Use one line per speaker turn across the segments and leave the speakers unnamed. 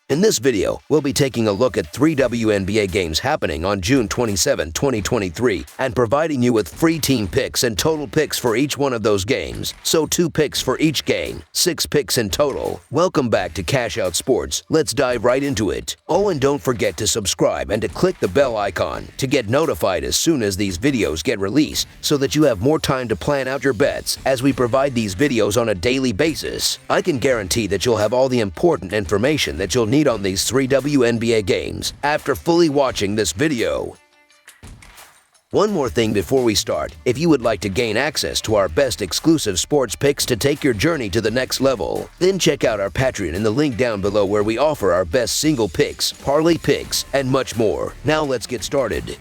In this video, we'll be taking a look at 3 WNBA games happening on June 27, 2023, and providing you with free team picks and total picks for each one of those games. So 2 picks for each game, 6 picks in total. Welcome back to Cash Out Sports. Let's dive right into it. Oh, and don't forget to subscribe and to click the bell icon to get notified as soon as these videos get released, so that you have more time to plan out your bets as we provide these videos on a daily basis. I can guarantee that you'll have all the important information that you'll need on these 3 WNBA games after fully watching this video. One more thing before we start. If you would like to gain access to our best exclusive sports picks to take your journey to the next level, then check out our Patreon in the link down below, where we offer our best single picks, parlay picks, and much more. Now let's get started.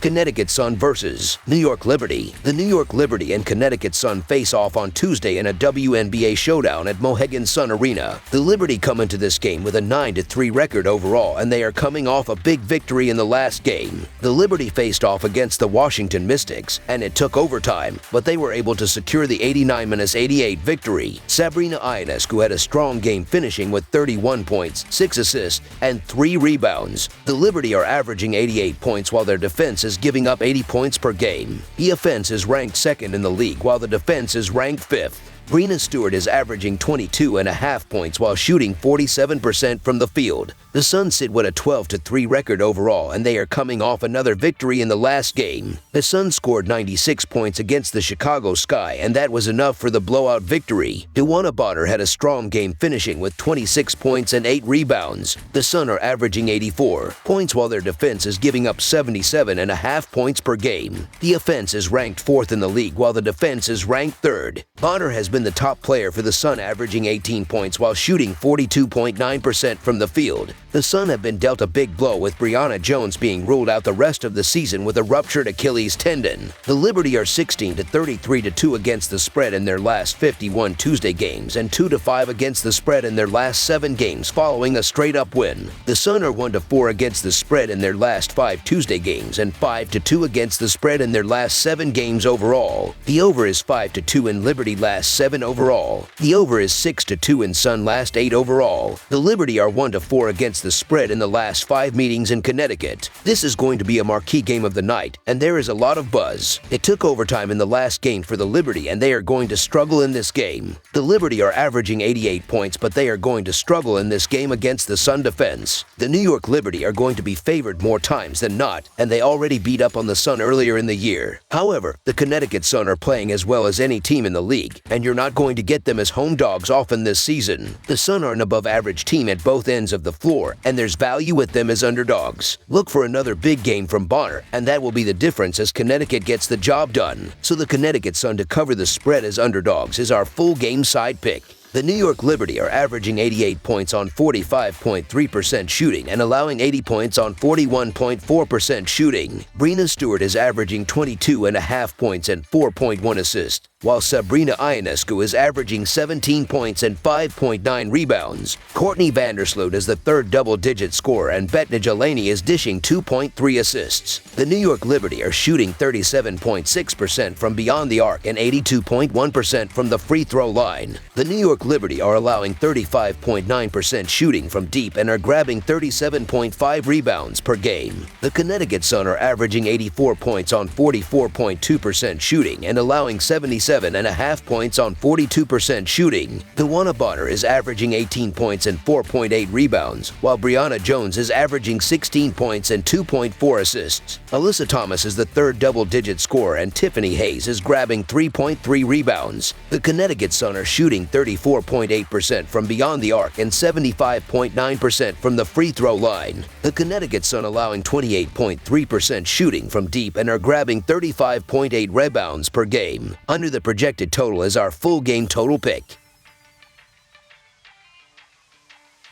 Connecticut Sun versus New York Liberty. The New York Liberty and Connecticut Sun face off on Tuesday in a WNBA showdown at Mohegan Sun Arena. The Liberty come into this game with a 9-3 record overall, and they are coming off a big victory in the last game. The Liberty faced off against the Washington Mystics, and it took overtime, but they were able to secure the 89-88 victory. Sabrina Ionescu had a strong game, finishing with 31 points, 6 assists, and 3 rebounds. The Liberty are averaging 88 points while their defense is giving up 80 points per game. The offense is ranked 2nd in the league, while the defense is ranked 5th. Breanna Stewart is averaging 22.5 points while shooting 47% from the field. The Suns sit with a 12-3 record overall, and they are coming off another victory in the last game. The Suns scored 96 points against the Chicago Sky, and that was enough for the blowout victory. DeWanna Bonner had a strong game, finishing with 26 points and 8 rebounds. The Suns are averaging 84 points while their defense is giving up 77.5 points per game. The offense is ranked 4th in the league, while the defense is ranked 3rd. Bonner has been the top player for the Sun, averaging 18 points while shooting 42.9% from the field. The Sun have been dealt a big blow, with Brianna Jones being ruled out the rest of the season with a ruptured Achilles tendon. The Liberty are 16-33-2 against the spread in their last 51 Tuesday games, and 2-5 against the spread in their last 7 games following a straight-up win. The Sun are 1-4 against the spread in their last 5 Tuesday games, and 5-2 against the spread in their last 7 games overall. The over is 5-2 in Liberty last 7 overall. The over is 6-2 in Sun last 8 overall. The Liberty are 1-4 against the spread in the last 5 meetings in Connecticut. This is going to be a marquee game of the night, and there is a lot of buzz. It took overtime in the last game for the Liberty, and they are going to struggle in this game. The Liberty are averaging 88 points, but they are going to struggle in this game against the Sun defense. The New York Liberty are going to be favored more times than not, and they already beat up on the Sun earlier in the year. However, the Connecticut Sun are playing as well as any team in the league, and you're not going to get them as home dogs often this season. The Sun are an above-average team at both ends of the floor, and there's value with them as underdogs. Look for another big game from Bonner, and that will be the difference as Connecticut gets the job done. So the Connecticut Sun to cover the spread as underdogs is our full game side pick. The New York Liberty are averaging 88 points on 45.3% shooting and allowing 80 points on 41.4% shooting. Breanna Stewart is averaging 22.5 points and 4.1 assists, while Sabrina Ionescu is averaging 17 points and 5.9 rebounds. Courtney Vandersloot is the 3rd double-digit scorer, and Betnij Alaney is dishing 2.3 assists. The New York Liberty are shooting 37.6% from beyond the arc and 82.1% from the free throw line. The New York Liberty are allowing 35.9% shooting from deep and are grabbing 37.5 rebounds per game. The Connecticut Sun are averaging 84 points on 44.2% shooting and allowing 77.5 points on 42% shooting. DeWanna Bonner is averaging 18 points and 4.8 rebounds, while Brianna Jones is averaging 16 points and 2.4 assists. Alyssa Thomas is the 3rd double-digit scorer, and Tiffany Hayes is grabbing 3.3 rebounds. The Connecticut Sun are shooting 34.8% from beyond the arc and 75.9% from the free throw line. The Connecticut Sun allowing 28.3% shooting from deep and are grabbing 35.8 rebounds per game. Under the projected total is our full game total pick.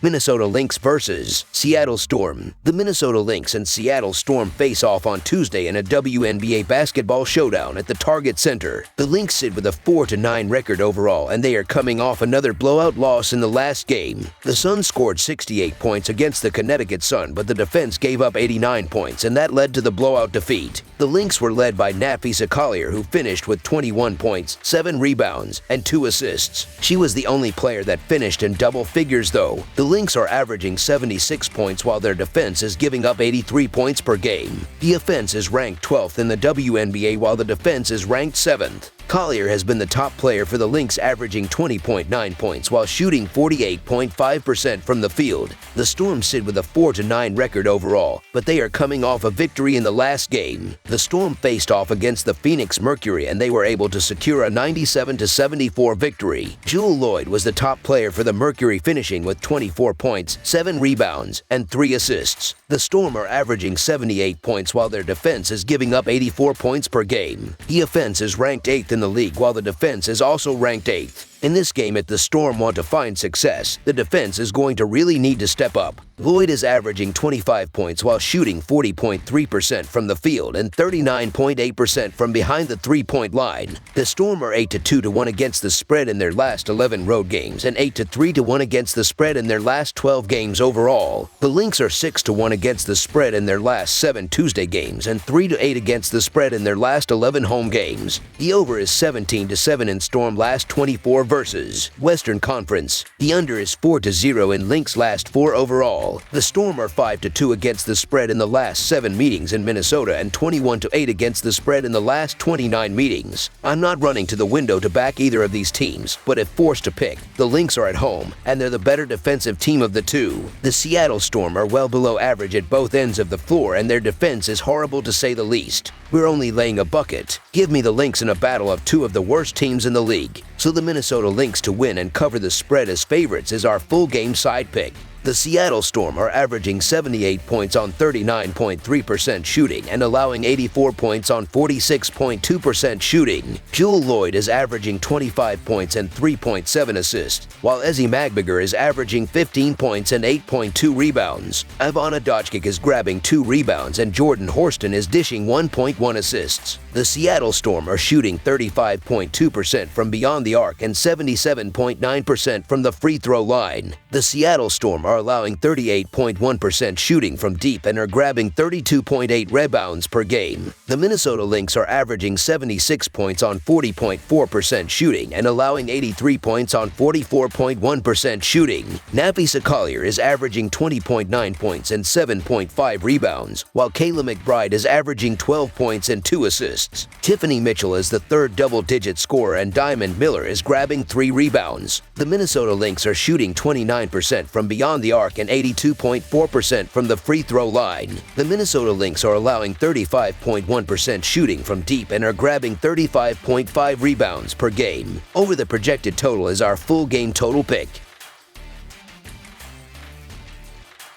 Minnesota Lynx vs. Seattle Storm. The Minnesota Lynx and Seattle Storm face off on Tuesday in a WNBA basketball showdown at the Target Center. The Lynx sit with a 4-9 record overall, and they are coming off another blowout loss in the last game. The Sun scored 68 points against the Connecticut Sun, but the defense gave up 89 points, and that led to the blowout defeat. The Lynx were led by Nafisa Collier, who finished with 21 points, 7 rebounds, and 2 assists. She was the only player that finished in double figures, though. The Lynx are averaging 76 points while their defense is giving up 83 points per game. The offense is ranked 12th in the WNBA while the defense is ranked 7th. Collier has been the top player for the Lynx, averaging 20.9 points while shooting 48.5% from the field. The Storm sit with a 4-9 record overall, but they are coming off a victory in the last game. The Storm faced off against the Phoenix Mercury, and they were able to secure a 97-74 victory. Jewel Lloyd was the top player for the Mercury, finishing with 24 points, 7 rebounds, and 3 assists. The Storm are averaging 78 points while their defense is giving up 84 points per game. The offense is ranked 8th in the league while the defense is also ranked 8th. In this game, if the Storm want to find success, the defense is going to really need to step up. Lloyd is averaging 25 points while shooting 40.3% from the field and 39.8% from behind the three-point line. The Storm are 8-2-1 against the spread in their last 11 road games and 8-3-1 against the spread in their last 12 games overall. The Lynx are 6-1 against the spread in their last 7 Tuesday games and 3-8 against the spread in their last 11 home games. The over is 17-7 in Storm last 24 versus Western Conference. The under is 4-0 in Lynx last 4 overall. The Storm are 5-2 against the spread in the last 7 meetings in Minnesota and 21-8 against the spread in the last 29 meetings. I'm not running to the window to back either of these teams, but if forced to pick, the Lynx are at home, and they're the better defensive team of the two. The Seattle Storm are well below average at both ends of the floor, and their defense is horrible to say the least. We're only laying a bucket. Give me the Lynx in a battle of 2 of the worst teams in the league. So the Minnesota Lynx to win and cover the spread as favorites is our full game side pick. The Seattle Storm are averaging 78 points on 39.3% shooting and allowing 84 points on 46.2% shooting. Jewel Lloyd is averaging 25 points and 3.7 assists, while Ezi Magbiger is averaging 15 points and 8.2 rebounds. Ivana Doncic is grabbing 2 rebounds and Jordan Horston is dishing 1.1 assists. The Seattle Storm are shooting 35.2% from beyond the arc and 77.9% from the free throw line. The Seattle Storm are allowing 38.1% shooting from deep and are grabbing 32.8 rebounds per game. The Minnesota Lynx are averaging 76 points on 40.4% shooting and allowing 83 points on 44.1% shooting. Nafisa Collier is averaging 20.9 points and 7.5 rebounds, while Kayla McBride is averaging 12 points and 2 assists. Tiffany Mitchell is the third double-digit scorer and Diamond Miller is grabbing 3 rebounds. The Minnesota Lynx are shooting 29% from beyond the arc and 82.4% from the free throw line. The Minnesota Lynx are allowing 35.1% shooting from deep and are grabbing 35.5 rebounds per game. Over the projected total is our full game total pick.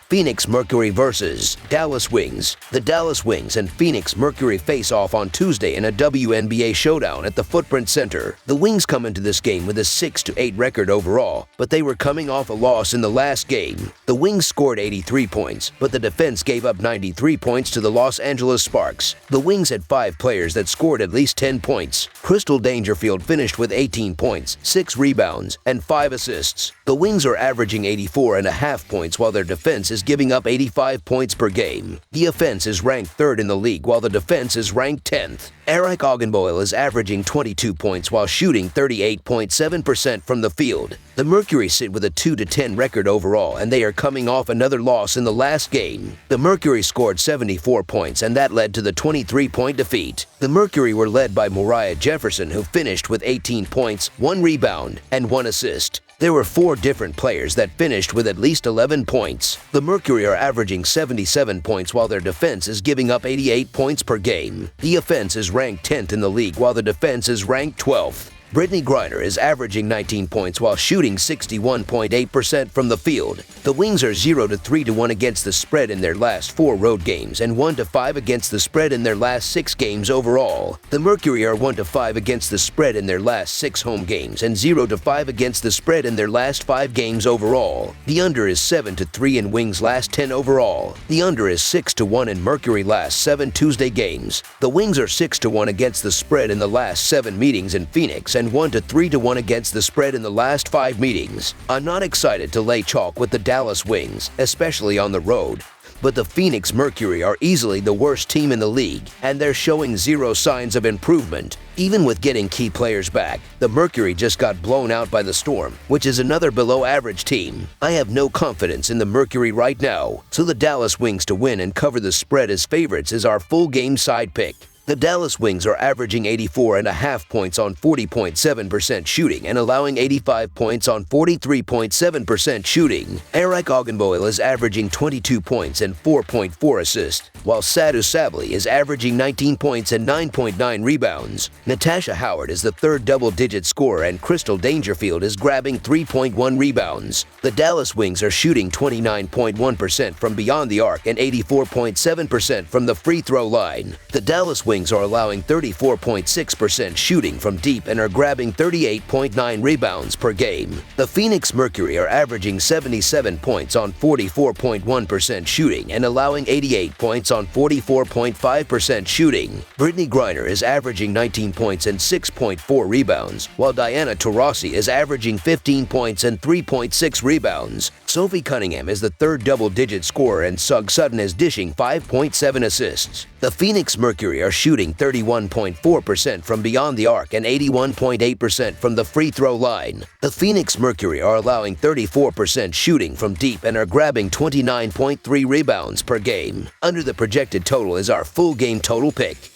Phoenix Mercury vs. Dallas Wings. The Dallas Wings and Phoenix Mercury face off on Tuesday in a WNBA showdown at the Footprint Center. The Wings come into this game with a 6-8 record overall, but they were coming off a loss in the last game. The Wings scored 83 points, but the defense gave up 93 points to the Los Angeles Sparks. The Wings had 5 players that scored at least 10 points. Crystal Dangerfield finished with 18 points, 6 rebounds, and 5 assists. The Wings are averaging 84.5 points while their defense is giving up 85 points per game. The offense is ranked 3rd in the league while the defense is ranked 10th. Eric Augenboyle is averaging 22 points while shooting 38.7% from the field. The Mercury sit with a 2-10 record overall, and they are coming off another loss in the last game. The Mercury scored 74 points, and that led to the 23-point defeat. The Mercury were led by Moriah Jefferson, who finished with 18 points, 1 rebound, and 1 assist. There were 4 different players that finished with at least 11 points. The Mercury are averaging 77 points while their defense is giving up 88 points per game. The offense is ranked 10th in the league while the defense is ranked 12th. Brittany Griner is averaging 19 points while shooting 61.8% from the field. The Wings are 0-3-1 against the spread in their last 4 road games and 1-5 against the spread in their last 6 games overall. The Mercury are 1-5 against the spread in their last 6 home games and 0-5 against the spread in their last 5 games overall. The under is 7-3 in Wings' last 10 overall. The under is 6-1 in Mercury last 7 Tuesday games. The Wings are 6-1 against the spread in the last 7 meetings in Phoenix and 1-3-1 against the spread in the last 5 meetings. I'm not excited to lay chalk with the Dallas Wings, especially on the road. But the Phoenix Mercury are easily the worst team in the league, and they're showing zero signs of improvement. Even with getting key players back, the Mercury just got blown out by the Storm, which is another below-average team. I have no confidence in the Mercury right now, so the Dallas Wings to win and cover the spread as favorites is our full-game side pick. The Dallas Wings are averaging 84.5 points on 40.7% shooting and allowing 85 points on 43.7% shooting. Eric Ogunboyle is averaging 22 points and 4.4 assists, while Sadu Sabli is averaging 19 points and 9.9 rebounds. Natasha Howard is the third double-digit scorer and Crystal Dangerfield is grabbing 3.1 rebounds. The Dallas Wings are shooting 29.1% from beyond the arc and 84.7% from the free throw line. The Dallas Wings are allowing 34.6% shooting from deep and are grabbing 38.9 rebounds per game. The Phoenix Mercury are averaging 77 points on 44.1% shooting and allowing 88 points on 44.5% shooting. Brittany Griner is averaging 19 points and 6.4 rebounds, while Diana Taurasi is averaging 15 points and 3.6 rebounds. Sophie Cunningham is the third double-digit scorer and Sug Sutton is dishing 5.7 assists. The Phoenix Mercury are shooting 31.4% from beyond the arc and 81.8% from the free throw line. The Phoenix Mercury are allowing 34% shooting from deep and are grabbing 29.3 rebounds per game. Under the projected total is our full game total pick.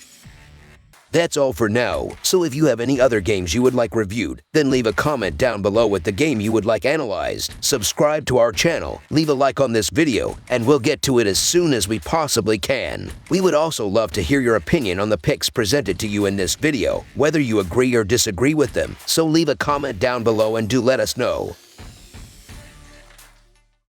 That's all for now, so if you have any other games you would like reviewed, then leave a comment down below with the game you would like analyzed. Subscribe to our channel, leave a like on this video, and we'll get to it as soon as we possibly can. We would also love to hear your opinion on the picks presented to you in this video, whether you agree or disagree with them, so leave a comment down below and do let us know.